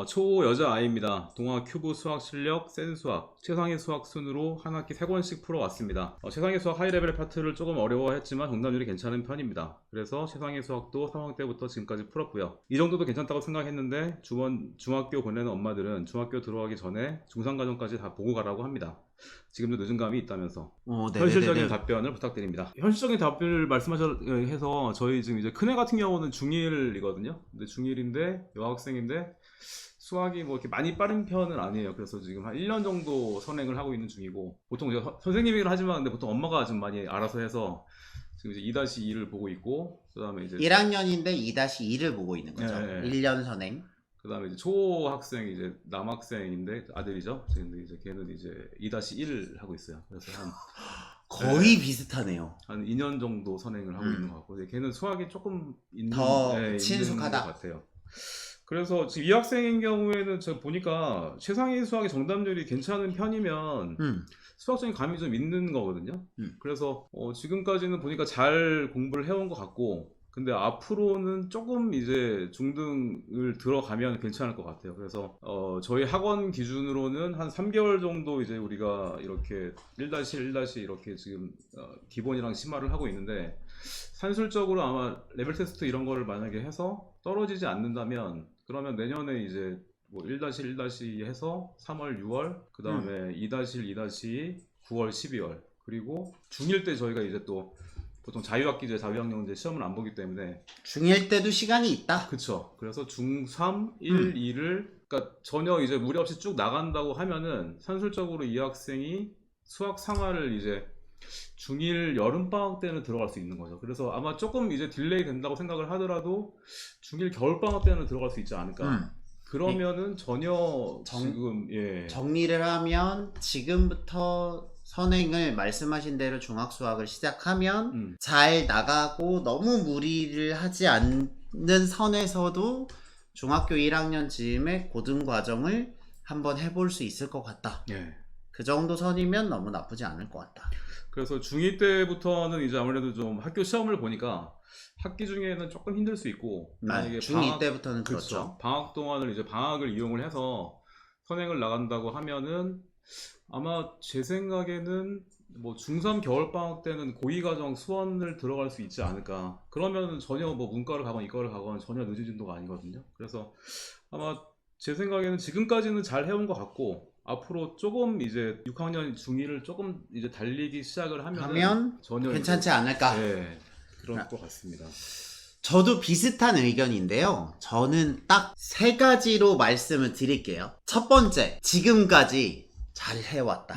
초 여자아이입니다. 동화 큐브 수학 실력 센 수학 최상위 수학 순으로 한 학기 3권씩 풀어왔습니다. 최상위 수학 하이레벨 파트를 조금 어려워했지만 정답률이 괜찮은 편입니다. 그래서 최상위 수학도 3학년 때부터 지금까지 풀었고요. 이 정도도 괜찮다고 생각했는데 중학교 보내는 엄마들은 중학교 들어가기 전에 중상과정까지 다 보고 가라고 합니다. 지금도 늦은 감이 있다면서 현실적인 답변을 부탁드립니다. 현실적인 답변을 말씀하셔서 저희 지금 이제 큰애 같은 경우는 중1이거든요. 근데 중1인데 여학생인데 수학이 뭐 이렇게 많이 빠른 편은 아니에요. 그래서 지금 한 1년 정도 선행을 하고 있는 중이고, 보통 제가 선생님이긴 하지만 근데 보통 엄마가 좀 많이 알아서 해서 지금 이제 2-2를 보고 있고, 그다음에 이제 1학년인데 2-2를 보고 있는 거죠. 1년 선행. 그다음에 이제 초학생 이제 남학생인데 아들이죠. 근데 이제 걔는 이제 2-1 하고 있어요. 그래서 한 거의 비슷하네요. 한 2년 정도 선행을 하고 있는 것 같고, 걔는 수학이 조금 더 있는 친숙하다. 것 같아요. 그래서 지금 이 학생인 경우에는 제가 보니까 최상위 수학의 정답률이 괜찮은 편이면 수학적인 감이 좀 있는 거거든요. 그래서 지금까지는 보니까 잘 공부를 해온 것 같고, 근데 앞으로는 조금 이제 중등을 들어가면 괜찮을 것 같아요. 그래서 저희 학원 기준으로는 한 3개월 정도 이제 우리가 이렇게 1-1- 이렇게 지금 기본이랑 심화를 하고 있는데, 산술적으로 아마 레벨 테스트 이런 거를 만약에 해서 떨어지지 않는다면, 그러면 내년에 이제 뭐 1-1- 해서 3월, 6월, 그 다음에 2-1, 2-2, 9월, 12월, 그리고 중1 때 저희가 이제 또 보통 자유학기제, 자유학년제 시험을 안 보기 때문에 중1 때도 시간이 있다. 그쵸. 그래서 중3, 1, 2를 그러니까 전혀 이제 무리 없이 쭉 나간다고 하면은 산술적으로 이 학생이 수학 상하를 이제 중1 여름방학 때는 들어갈 수 있는 거죠. 그래서 아마 조금 이제 딜레이 된다고 생각을 하더라도 중1 겨울방학 때는 들어갈 수 있지 않을까. 그러면은 전혀 지금 정리를 하면 지금부터 선행을 말씀하신 대로 중학수학을 시작하면 잘 나가고 너무 무리를 하지 않는 선에서도 중학교 1학년 즈음에 고등과정을 한번 해볼 수 있을 것 같다. 그 정도 선이면 너무 나쁘지 않을 것 같다. 그래서 중2 때부터는 이제 아무래도 좀 학교 시험을 보니까 학기 중에는 조금 힘들 수 있고, 만약에 중2 때부터는 그렇죠. 방학 동안을 이제 방학을 이용을 해서 선행을 나간다고 하면은 아마 제 생각에는 뭐 중3 겨울방학 때는 고2과정 수원을 들어갈 수 있지 않을까. 그러면 전혀 뭐 문과를 가거나 이과를 가거나 전혀 늦은 진도가 아니거든요. 그래서 아마 제 생각에는 지금까지는 잘 해온 것 같고, 앞으로 조금 이제 6학년 중2를 조금 이제 달리기 시작을 하면 전혀 괜찮지 않을까. 그럴 것 같습니다. 저도 비슷한 의견인데요. 저는 딱 3가지로 말씀을 드릴게요. 첫 번째, 지금까지 잘 해왔다.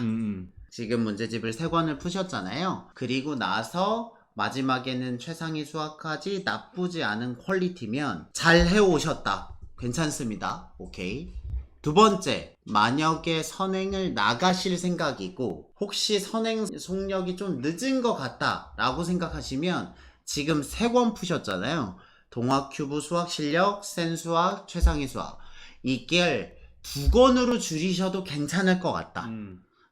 지금 문제집을 3권을 푸셨잖아요. 그리고 나서 마지막에는 최상위 수학까지 나쁘지 않은 퀄리티면 잘 해오셨다. 괜찮습니다. 오케이. 두 번째, 만약에 선행을 나가실 생각이고 혹시 선행 속력이 좀 늦은 것 같다 라고 생각하시면 지금 3권 푸셨잖아요. 동화 큐브 수학 실력, 센 수학, 최상위 수학. 이걸 2권으로 줄이셔도 괜찮을 것 같다.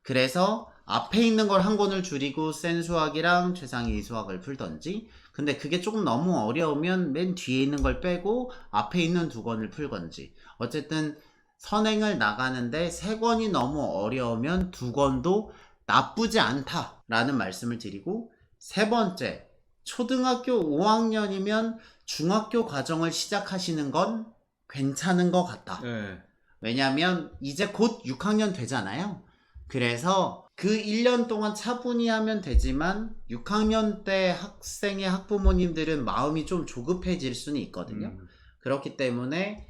그래서 앞에 있는 걸 1권을 줄이고 센 수학이랑 최상위 수학을 풀던지, 근데 그게 조금 너무 어려우면 맨 뒤에 있는 걸 빼고 앞에 있는 2권을 풀건지. 어쨌든 선행을 나가는데 3권이 너무 어려우면 2권도 나쁘지 않다라는 말씀을 드리고, 세 번째, 초등학교 5학년이면 중학교 과정을 시작하시는 건 괜찮은 것 같다. 왜냐면 이제 곧 6학년 되잖아요. 그래서 그 1년 동안 차분히 하면 되지만 6학년 때 학생의 학부모님들은 마음이 좀 조급해질 수는 있거든요. 그렇기 때문에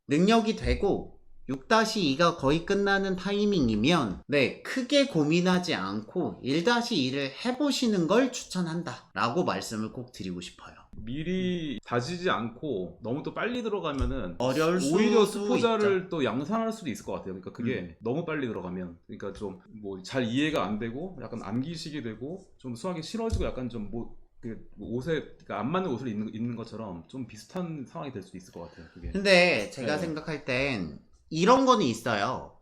능력이 되고 6-2가 거의 끝나는 타이밍이면 크게 고민하지 않고 1-2를 해보시는 걸 추천한다 라고 말씀을 꼭 드리고 싶어요. 미리 다지지 않고 너무 또 빨리 들어가면은 어려울 오히려 수도 수포자를 있죠. 또 양산할 수도 있을 것 같아요. 그러니까 그게 너무 빨리 들어가면, 그러니까 좀 뭐 잘 이해가 안 되고 약간 암기식이 되고 좀 수학이 싫어지고 약간 좀 옷에 그러니까 안 맞는 옷을 입는 것처럼 좀 비슷한 상황이 될 수도 있을 것 같아요. 그게. 근데 제가 생각할 땐 이런 거는 있어요.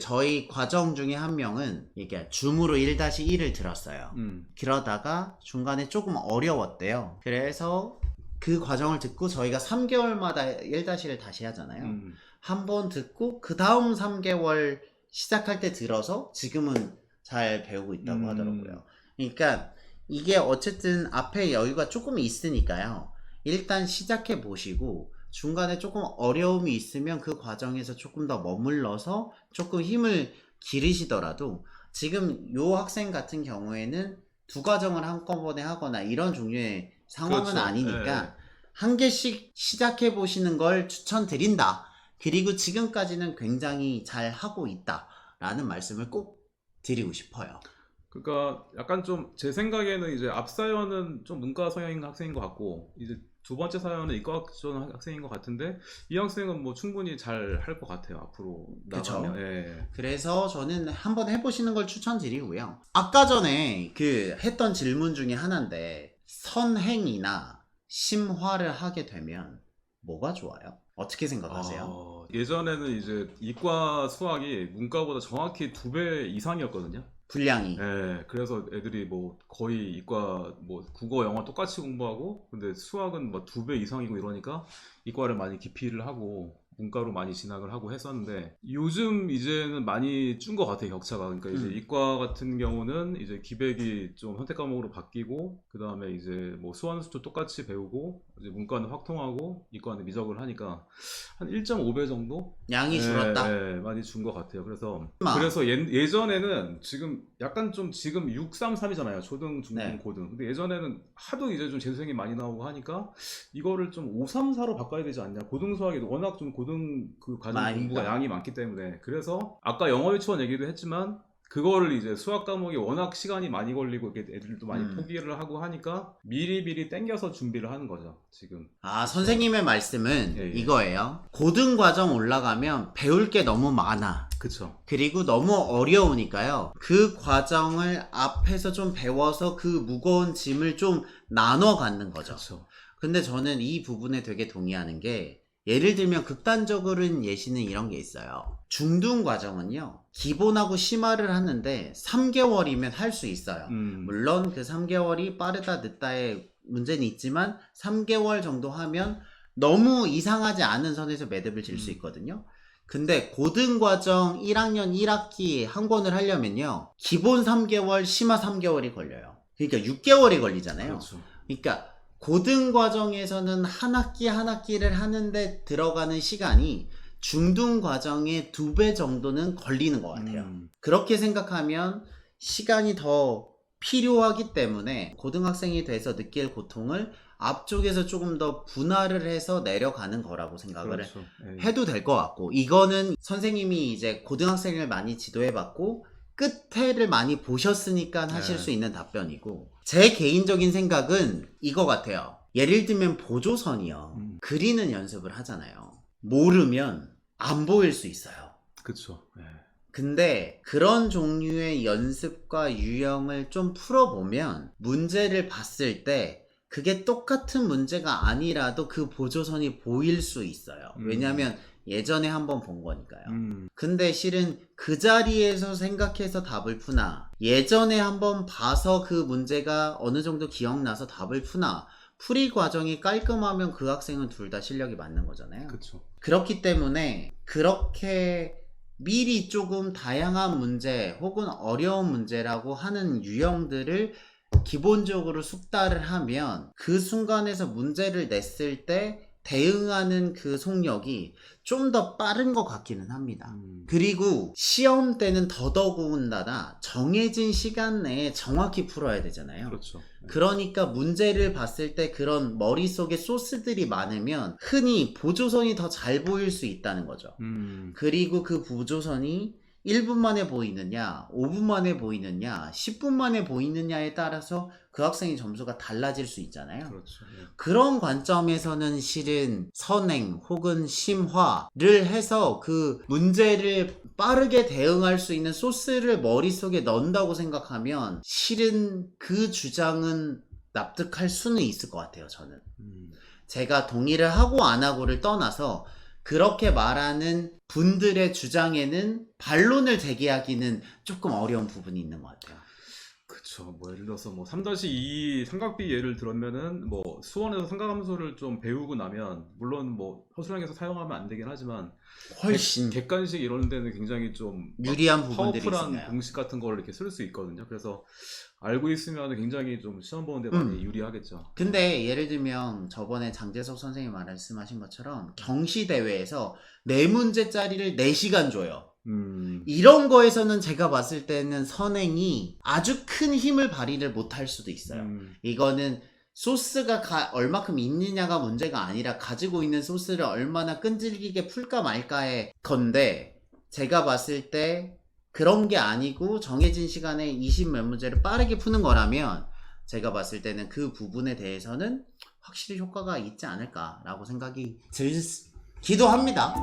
저희 과정 중에 한 명은 이게 줌으로 1-1을 들었어요. 그러다가 중간에 조금 어려웠대요. 그래서 그 과정을 듣고 저희가 3개월마다 1-1을 다시 하잖아요. 한 번 듣고 그 다음 3개월 시작할 때 들어서 지금은 잘 배우고 있다고 하더라고요. 그러니까 이게 어쨌든 앞에 여유가 조금 있으니까요. 일단 시작해 보시고 중간에 조금 어려움이 있으면 그 과정에서 조금 더 머물러서 조금 힘을 기르시더라도 지금 요 학생 같은 경우에는 2과정을 한꺼번에 하거나 이런 종류의 상황은 그렇죠. 아니니까 네. 한 개씩 시작해 보시는 걸 추천드린다. 그리고 지금까지는 굉장히 잘 하고 있다 라는 말씀을 꼭 드리고 싶어요. 그러니까 약간 좀 제 생각에는 이제 앞 사연은 좀 문과 성향인 학생인 것 같고 이제 두 번째 사연은 이과 쪽 학생인 것 같은데 이 학생은 뭐 충분히 잘 할 것 같아요. 앞으로 나가면. 예. 그래서 저는 한번 해보시는 걸 추천드리고요. 아까 전에 그 했던 질문 중에 하나인데 선행이나 심화를 하게 되면 뭐가 좋아요? 어떻게 생각하세요? 예전에는 이제 이과 수학이 문과보다 정확히 2배 이상이었거든요. 분량이. 네, 그래서 애들이 뭐 거의 이과 뭐 국어, 영어 똑같이 공부하고 근데 수학은 뭐 2배 이상이고 이러니까 이과를 많이 기피를 하고 문과로 많이 진학을 하고 했었는데 요즘 이제는 많이 준 것 같아요, 격차가. 그러니까 이제 이과 같은 경우는 이제 기백이 좀 선택 과목으로 바뀌고 그 다음에 이제 뭐 수완수도 똑같이 배우고 이제 문과는 확통하고 이과는 미적을 하니까 한 1.5배 정도 양이 줄었다. 많이 준 것 같아요. 그래서 예전에는 지금 약간 좀 지금 633이잖아요. 초등, 중등, 네. 고등. 근데 예전에는 하도 이제 좀 재수생이 많이 나오고 하니까 이거를 좀 534로 바꿔야 되지 않냐. 고등 수학이 워낙 좀 고등 그 과정 공부가 양이 많기 때문에. 그래서 아까 영어 유치원 얘기도 했지만 그거를 이제 수학 과목이 워낙 시간이 많이 걸리고 이렇게 애들도 많이 포기를 하고 하니까 미리 땡겨서 준비를 하는 거죠, 지금. 선생님의 말씀은 예. 이거예요. 고등 과정 올라가면 배울 게 너무 많아. 그쵸. 그리고 너무 어려우니까요. 그 과정을 앞에서 좀 배워서 그 무거운 짐을 좀 나눠 갖는 거죠. 그쵸. 근데 저는 이 부분에 되게 동의하는 게 예를 들면 극단적으로는 예시는 이런 게 있어요. 중등 과정은요. 기본하고 심화를 하는데 3개월이면 할 수 있어요. 물론 그 3개월이 빠르다 늦다의 문제는 있지만 3개월 정도 하면 너무 이상하지 않은 선에서 매듭을 질 수 있거든요. 근데 고등과정 1학년 1학기 한 권을 하려면요. 기본 3개월, 심화 3개월이 걸려요. 그러니까 6개월이 걸리잖아요. 그렇죠. 그러니까 고등과정에서는 한 학기 한 학기를 하는데 들어가는 시간이 중등과정의 2배 정도는 걸리는 것 같아요. 그렇게 생각하면 시간이 더 필요하기 때문에 고등학생이 돼서 느낄 고통을 앞쪽에서 조금 더 분할을 해서 내려가는 거라고 생각을 해도 될 것 같고 이거는 선생님이 이제 고등학생을 많이 지도해봤고 끝에를 많이 보셨으니까 하실 수 있는 답변이고 제 개인적인 생각은 이거 같아요. 예를 들면 보조선이요. 그리는 연습을 하잖아요. 모르면 안 보일 수 있어요. 그쵸. 근데 그런 종류의 연습과 유형을 좀 풀어보면 문제를 봤을 때 그게 똑같은 문제가 아니라도 그 보조선이 보일 수 있어요. 왜냐면 예전에 한번 본 거니까요. 근데 실은 그 자리에서 생각해서 답을 푸나 예전에 한번 봐서 그 문제가 어느 정도 기억나서 답을 푸나 풀이 과정이 깔끔하면 그 학생은 둘 다 실력이 맞는 거잖아요. 그쵸. 그렇기 때문에 그렇게 미리 조금 다양한 문제 혹은 어려운 문제라고 하는 유형들을 기본적으로 숙달을 하면 그 순간에서 문제를 냈을 때 대응하는 그 속력이 좀 더 빠른 것 같기는 합니다. 그리고 시험 때는 더더군다나 정해진 시간 내에 정확히 풀어야 되잖아요. 그렇죠. 그러니까 문제를 봤을 때 그런 머릿속에 소스들이 많으면 흔히 보조선이 더 잘 보일 수 있다는 거죠. 그리고 그 보조선이 1분 만에 보이느냐, 5분 만에 보이느냐, 10분 만에 보이느냐에 따라서 그 학생의 점수가 달라질 수 있잖아요. 그렇죠. 그런 관점에서는 실은 선행 혹은 심화를 해서 그 문제를 빠르게 대응할 수 있는 소스를 머릿속에 넣는다고 생각하면 실은 그 주장은 납득할 수는 있을 것 같아요, 저는. 제가 동의를 하고 안 하고를 떠나서 그렇게 말하는 분들의 주장에는 반론을 제기하기는 조금 어려운 부분이 있는 것 같아요. 그쵸. 뭐 예를 들어서 뭐 3-2 삼각비 예를 들면은 뭐 수원에서 삼각함수를 좀 배우고 나면 물론 뭐 허술랑에서 사용하면 안 되긴 하지만 훨씬 객관식 이런 데는 굉장히 좀 유리한 부분들이 파워풀한 있어요. 공식 같은 걸 이렇게 쓸 수 있거든요. 그래서 알고 있으면 굉장히 좀 시험 보는데 많이 유리하겠죠. 근데 예를 들면 저번에 장재석 선생님 말씀하신 것처럼 경시대회에서 4문제짜리를 4시간 줘요. 이런 거에서는 제가 봤을 때는 선행이 아주 큰 힘을 발휘를 못할 수도 있어요. 이거는 소스가 얼마큼 있느냐가 문제가 아니라 가지고 있는 소스를 얼마나 끈질기게 풀까 말까의 건데, 제가 봤을 때 그런 게 아니고 정해진 시간에 20몇 문제를 빠르게 푸는 거라면 제가 봤을 때는 그 부분에 대해서는 확실히 효과가 있지 않을까라고 생각이 들기도 합니다.